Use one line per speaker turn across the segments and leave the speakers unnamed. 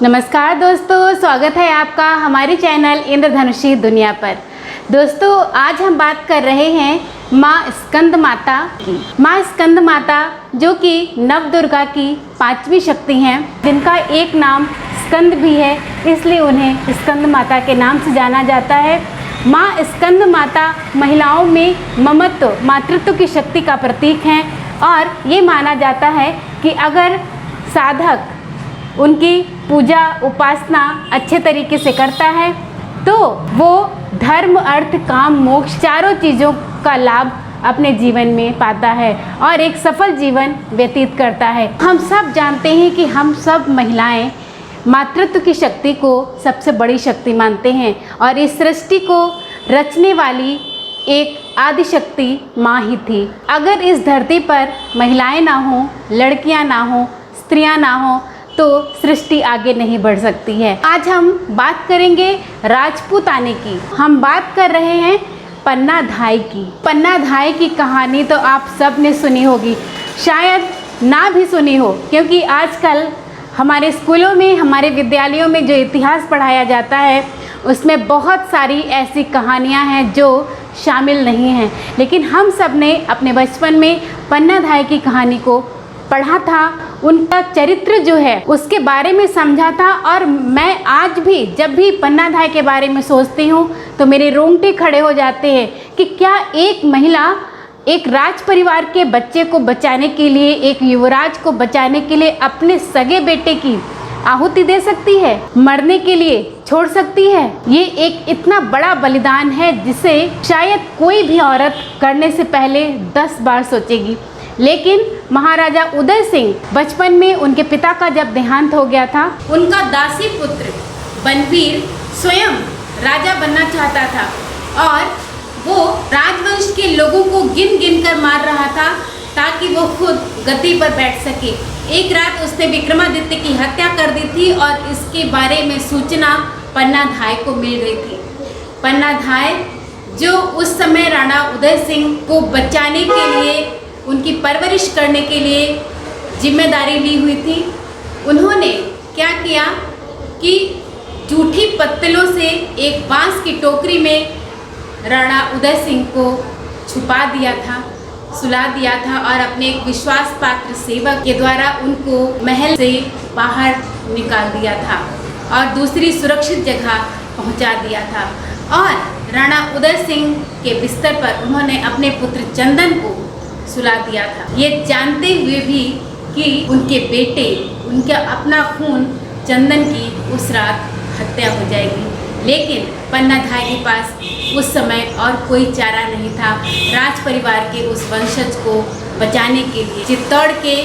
नमस्कार दोस्तों, स्वागत है आपका हमारे चैनल इंद्रधनुषी दुनिया पर। दोस्तों, आज हम बात कर रहे हैं माँ स्कंद माता की। माँ स्कंद माता जो कि नवदुर्गा की 5वीं शक्ति हैं, जिनका एक नाम स्कंद भी है, इसलिए उन्हें स्कंद माता के नाम से जाना जाता है। माँ स्कंद माता महिलाओं में ममत्व, मातृत्व की शक्ति का प्रतीक हैं और ये माना जाता है कि अगर साधक उनकी पूजा उपासना अच्छे तरीके से करता है तो वो धर्म, अर्थ, काम, मोक्ष चारों चीज़ों का लाभ अपने जीवन में पाता है और एक सफल जीवन व्यतीत करता है। हम सब जानते हैं कि हम सब महिलाएं मातृत्व की शक्ति को सबसे बड़ी शक्ति मानते हैं और इस सृष्टि को रचने वाली एक आदि शक्ति माँ ही थी। अगर इस धरती पर महिलाएं ना हों, लड़कियां ना हों, स्त्रियां ना हों तो सृष्टि आगे नहीं बढ़ सकती है। आज हम बात करेंगे राजपूत आने की। हम बात कर रहे हैं पन्ना धाय की। पन्ना धाय की कहानी तो आप सब ने सुनी होगी, शायद ना भी सुनी हो, क्योंकि आजकल हमारे स्कूलों में, हमारे विद्यालयों में जो इतिहास पढ़ाया जाता है उसमें बहुत सारी ऐसी कहानियां हैं जो शामिल नहीं हैं। लेकिन हम सब ने अपने बचपन में पन्ना धाय की कहानी को पढ़ा था, उनका चरित्र जो है उसके बारे में समझा था। और मैं आज भी जब भी पन्ना धाय के बारे में सोचती हूँ तो मेरे रोंगटे खड़े हो जाते हैं कि क्या एक महिला एक राज परिवार के बच्चे को बचाने के लिए, एक युवराज को बचाने के लिए अपने सगे बेटे की आहुति दे सकती है, मरने के लिए छोड़ सकती है। ये एक इतना बड़ा बलिदान है जिसे शायद कोई भी औरत करने से पहले 10 बार सोचेगी। लेकिन महाराजा उदय सिंह बचपन में उनके पिता का जब देहांत हो गया था, उनका दासी पुत्र बनवीर स्वयं राजा बनना चाहता था और वो राजवंश के लोगों को गिन गिन कर मार रहा था ताकि वो खुद गद्दी पर बैठ सके। एक रात उसने विक्रमादित्य की हत्या कर दी थी और इसके बारे में सूचना पन्ना धाय को मिल गई थी। पन्ना धाय जो उस समय राणा उदय सिंह को बचाने के लिए, उनकी परवरिश करने के लिए जिम्मेदारी ली हुई थी, उन्होंने क्या किया कि जूठी पत्तलों से एक बांस की टोकरी में राणा उदय सिंह को छुपा दिया था, सुला दिया था और अपने एक विश्वास पात्र सेवक के द्वारा उनको महल से बाहर निकाल दिया था और दूसरी सुरक्षित जगह पहुंचा दिया था। और राणा उदय सिंह के बिस्तर पर उन्होंने अपने पुत्र चंदन को सुला दिया था, ये जानते हुए भी कि उनके बेटे, उनका अपना खून चंदन की उस रात हत्या हो जाएगी। लेकिन पन्ना धाय के पास उस समय और कोई चारा नहीं था राज परिवार के उस वंशज को बचाने के लिए। चित्तौड़ के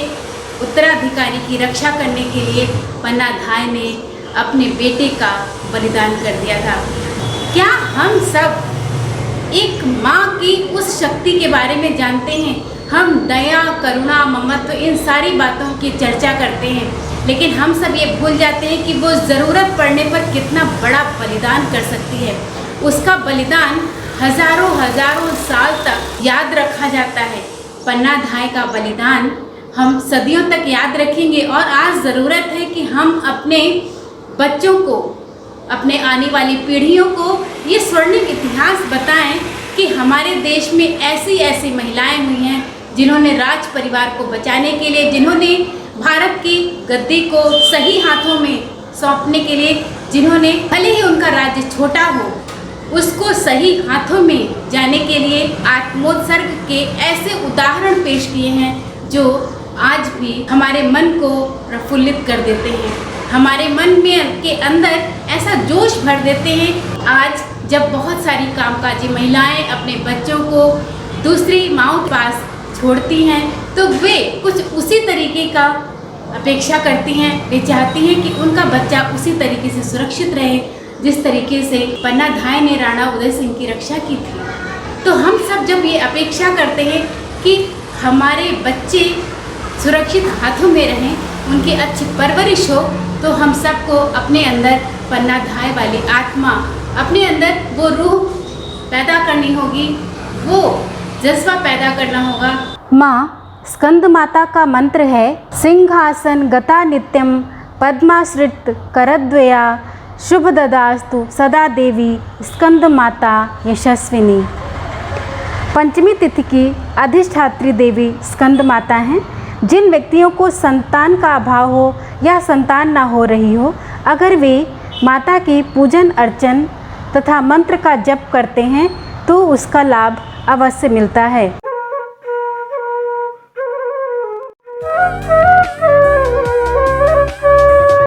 उत्तराधिकारी की रक्षा करने के लिए पन्ना धाय ने अपने बेटे का बलिदान कर दिया था। क्या हम सब एक माँ की उस शक्ति के बारे में जानते हैं? हम दया, करुणा, ममत्व, इन सारी बातों की चर्चा करते हैं, लेकिन हम सब ये भूल जाते हैं कि वो ज़रूरत पड़ने पर कितना बड़ा बलिदान कर सकती है। उसका बलिदान हजारों हजारों साल तक याद रखा जाता है। पन्ना धाय का बलिदान हम सदियों तक याद रखेंगे और आज ज़रूरत है कि हम अपने बच्चों को, अपने आने वाली पीढ़ियों को ये स्वर्णिम इतिहास बताएं कि हमारे देश में ऐसी ऐसी महिलाएं हुई हैं जिन्होंने राज परिवार को बचाने के लिए, जिन्होंने भारत की गद्दी को सही हाथों में सौंपने के लिए, जिन्होंने भले ही उनका राज्य छोटा हो उसको सही हाथों में जाने के लिए आत्मोत्सर्ग के ऐसे उदाहरण पेश किए हैं जो आज भी हमारे मन को प्रफुल्लित कर देते हैं, हमारे मन में के अंदर ऐसा जोश भर देते हैं। आज जब बहुत सारी कामकाजी महिलाएं अपने बच्चों को दूसरी माँओं के पास छोड़ती हैं तो वे कुछ उसी तरीके का अपेक्षा करती हैं। वे चाहती हैं कि उनका बच्चा उसी तरीके से सुरक्षित रहे जिस तरीके से पन्ना धाय ने राणा उदय सिंह की रक्षा की थी। तो हम सब जब ये अपेक्षा करते हैं कि हमारे बच्चे सुरक्षित हाथों में रहें, उनकी अच्छी परवरिश हो, तो हम सबको अपने अंदर पन्ना धाय वाली आत्मा, अपने अंदर वो रूह पैदा करनी होगी, वो जज्बा पैदा करना होगा।
माँ स्कंद माता का मंत्र है सिंहासन गता नित्यम
पद्माश्रित करद्वया शुभ ददास्तु सदा देवी स्कंद माता यशस्विनी। पंचमी तिथि की अधिष्ठात्री देवी स्कंद माता हैं। जिन व्यक्तियों को संतान का अभाव हो या संतान ना हो रही हो, अगर वे माता की पूजन अर्चन तथा मंत्र का जप करते हैं तो उसका लाभ अवश्य मिलता है।